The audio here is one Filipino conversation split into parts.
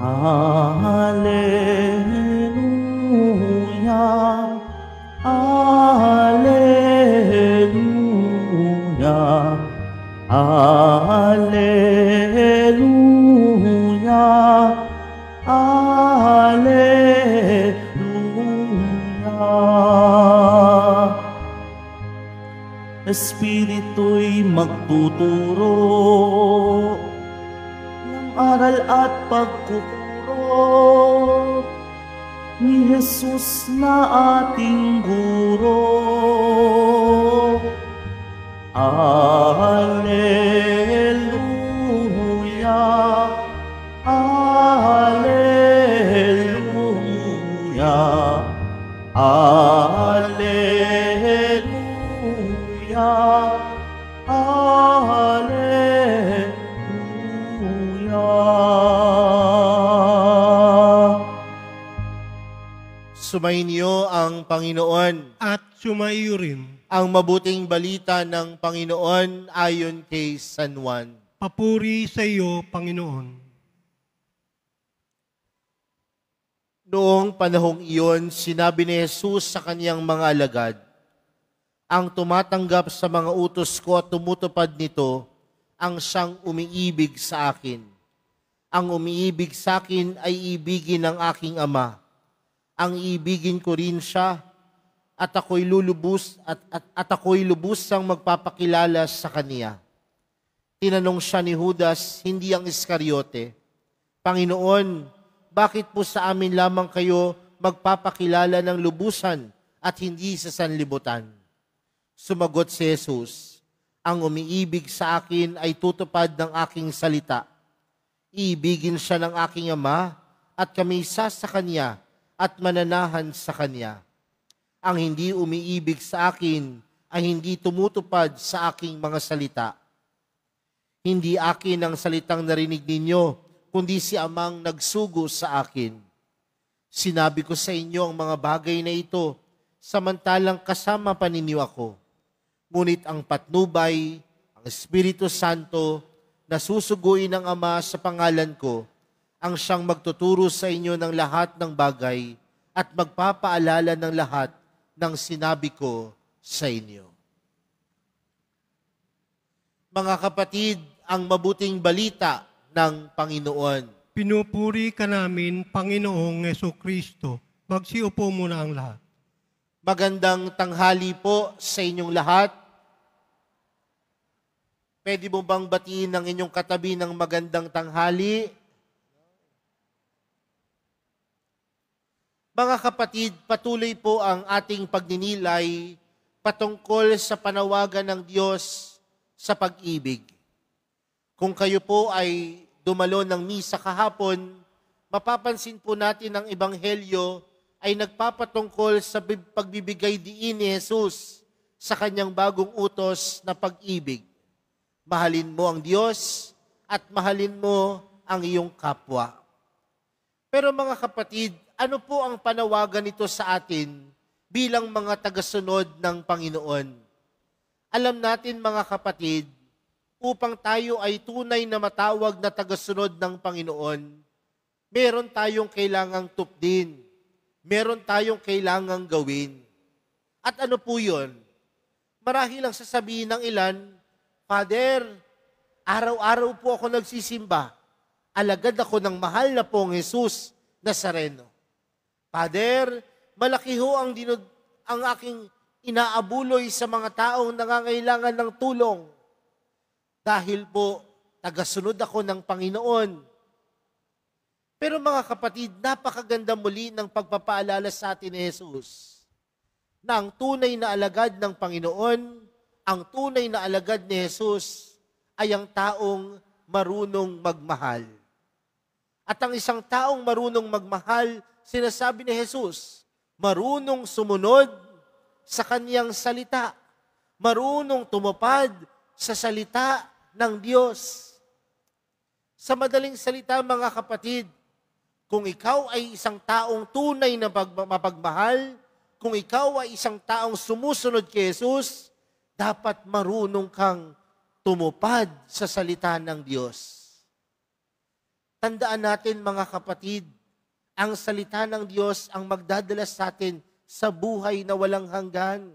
Alleluia, Alleluia, Alleluia, Alleluia. Espiritu'y magtuturo ng aral at pagkukuro ni Jesus na ating guro. Alleluia, Alleluia, Alleluia, Alleluia. Sumainyo ang Panginoon. At sumaiyo rin. Ang mabuting balita ng Panginoon ayon kay San Juan. Papuri sa iyo, Panginoon. Noong panahong iyon, sinabi ni Jesus sa kaniyang mga alagad, ang tumatanggap sa mga utos ko at tumutupad nito, ang siyang umiibig sa akin. Ang umiibig sa akin ay ibigin ng aking Ama. Ang ibigin ko rin siya at ako'y ako'y lubusang magpapakilala sa kaniya. Tinanong siya ni Judas, hindi ang Iscariote, Panginoon, bakit po sa amin lamang kayo magpapakilala ng lubusan at hindi sa sanlibutan? Sumagot si Jesus, ang umiibig sa akin ay tutupad ng aking salita. Iibigin siya ng aking Ama at kami isa sa kanya at mananahan sa kanya. Ang hindi umiibig sa akin ay hindi tumutupad sa aking mga salita. Hindi akin ang salitang narinig ninyo, kundi si Amang nagsugo sa akin. Sinabi ko sa inyo ang mga bagay na ito, samantalang kasama pa ninyo ako. Ngunit ang patnubay, ang Espiritu Santo, na susuguin ng Ama sa pangalan ko, ang siyang magtuturo sa inyo ng lahat ng bagay at magpapaalala ng lahat ng sinabi ko sa inyo. Mga kapatid, ang mabuting balita ng Panginoon. Pinupuri ka namin, Panginoong Jesucristo. Magsiupo muna ang lahat. Magandang tanghali po sa inyong lahat. Pwede mo bang batiin ng inyong katabi ng magandang tanghali? Mga kapatid, patuloy po ang ating pagninilay patungkol sa panawagan ng Diyos sa pag-ibig. Kung kayo po ay dumalo ng misa kahapon, mapapansin po natin ang Ebanghelyo ay nagpapatungkol sa pagbibigay diin ni Jesus sa kanyang bagong utos na pag-ibig. Mahalin mo ang Diyos at mahalin mo ang iyong kapwa. Pero mga kapatid, ano po ang panawagan nito sa atin bilang mga tagasunod ng Panginoon? Alam natin mga kapatid, upang tayo ay tunay na matawag na tagasunod ng Panginoon, meron tayong kailangang tupdin, meron tayong kailangang gawin. At ano po yun? Marahil lang sasabihin ng ilan, Father, araw-araw po ako nagsisimba. Alagad ako ng mahal na pong Jesus Nazareno. Father, malaki ho ang aking inaabuloy sa mga taong nangangailangan ng tulong. Dahil po, tagasunod ako ng Panginoon. Pero mga kapatid, napakaganda muli ng pagpapaalala sa atin ni Jesus na ang tunay na alagad ng Panginoon, ang tunay na alagad ni Jesus ay ang taong marunong magmahal. At ang isang taong marunong magmahal, sinasabi ni Jesus, marunong sumunod sa kaniyang salita, marunong tumupad sa salita ng Diyos. Sa madaling salita, mga kapatid, kung ikaw ay isang taong tunay na mapagmahal, kung ikaw ay isang taong sumusunod kay Jesus, dapat marunong kang tumupad sa salita ng Diyos. Tandaan natin mga kapatid, ang salita ng Diyos ang magdadala sa atin sa buhay na walang hanggan.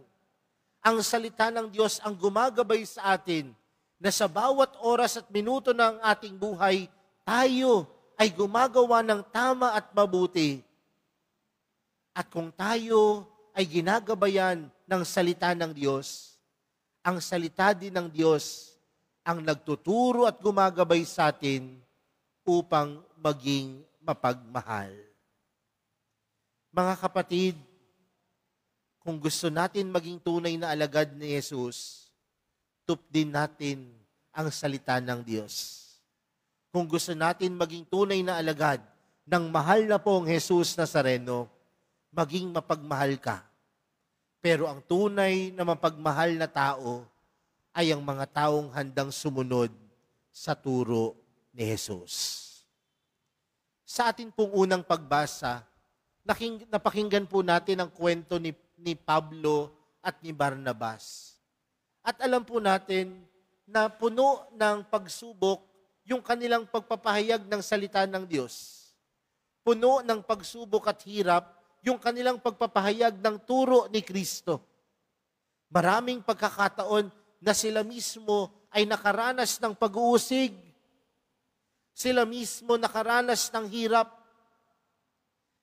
Ang salita ng Diyos ang gumagabay sa atin na sa bawat oras at minuto ng ating buhay, tayo ay gumagawa ng tama at mabuti. At kung tayo ay ginagabayan ng salita ng Diyos, ang salita din ng Diyos ang nagtuturo at gumagabay sa atin upang maging mapagmahal. Mga kapatid, kung gusto natin maging tunay na alagad ni Jesus, tupdin natin ang salita ng Diyos. Kung gusto natin maging tunay na alagad ng mahal na pong Jesus Nazareno, maging mapagmahal ka. Pero ang tunay na mapagmahal na tao ay ang mga taong handang sumunod sa turo ni Jesus. Sa atin pong unang pagbasa, napakinggan po natin ang kwento ni Pablo at ni Barnabas. At alam po natin na puno ng pagsubok yung kanilang pagpapahayag ng salita ng Diyos. Puno ng pagsubok at hirap yung kanilang pagpapahayag ng turo ni Kristo. Maraming pagkakataon na sila mismo ay nakaranas ng pag-uusig. Sila mismo nakaranas ng hirap.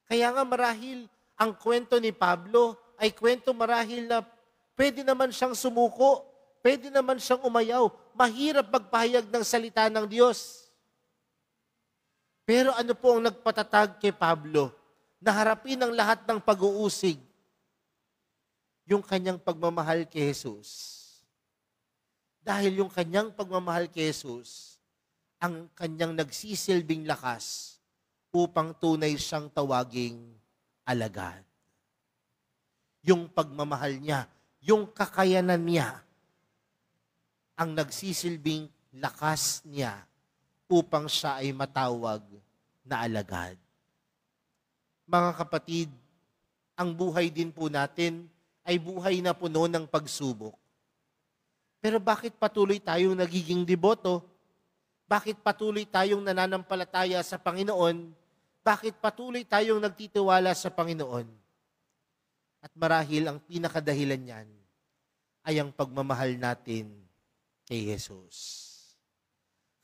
Kaya nga marahil ang kwento ni Pablo ay kwento marahil na pwede naman siyang sumuko, pwede naman siyang umayaw. Mahirap magpahayag ng salita ng Diyos. Pero ano po ang nagpatatag kay Pablo na harapin ang lahat ng pag-uusig? Yung kanyang pagmamahal kay Jesus. Dahil yung kanyang pagmamahal kay Jesus, ang kanyang nagsisilbing lakas upang tunay siyang tawaging alagad. Yung pagmamahal niya, yung kakayanan niya, ang nagsisilbing lakas niya upang siya ay matawag na alagad. Mga kapatid, ang buhay din po natin ay buhay na puno ng pagsubok. Pero bakit patuloy tayong nagiging deboto? Bakit patuloy tayong nananampalataya sa Panginoon? Bakit patuloy tayong nagtitiwala sa Panginoon? At marahil ang pinakadahilan niyan ay ang pagmamahal natin kay Jesus.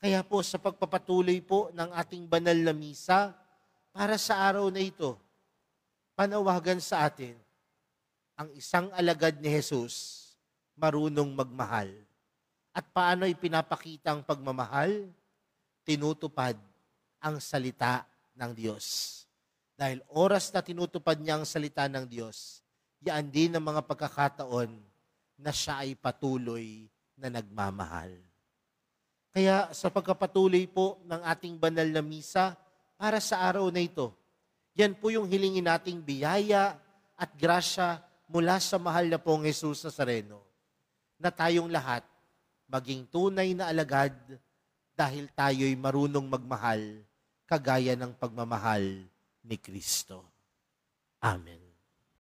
Kaya po sa pagpapatuloy po ng ating banal na misa, para sa araw na ito, panawagan sa atin ang isang alagad ni Jesus marunong magmahal. At paano ipinapakita ang pagmamahal? Tinutupad ang salita ng Diyos. Dahil oras na tinutupad niya ang salita ng Diyos, yan din ang mga pagkakataon na siya ay patuloy na nagmamahal. Kaya sa pagkapatuloy po ng ating banal na misa, para sa araw na ito, yan po yung hilingin nating biyaya at grasya mula sa mahal na pong Jesus Nazareno, na tayong lahat maging tunay na alagad dahil tayo'y marunong magmahal kagaya ng pagmamahal ni Kristo. Amen.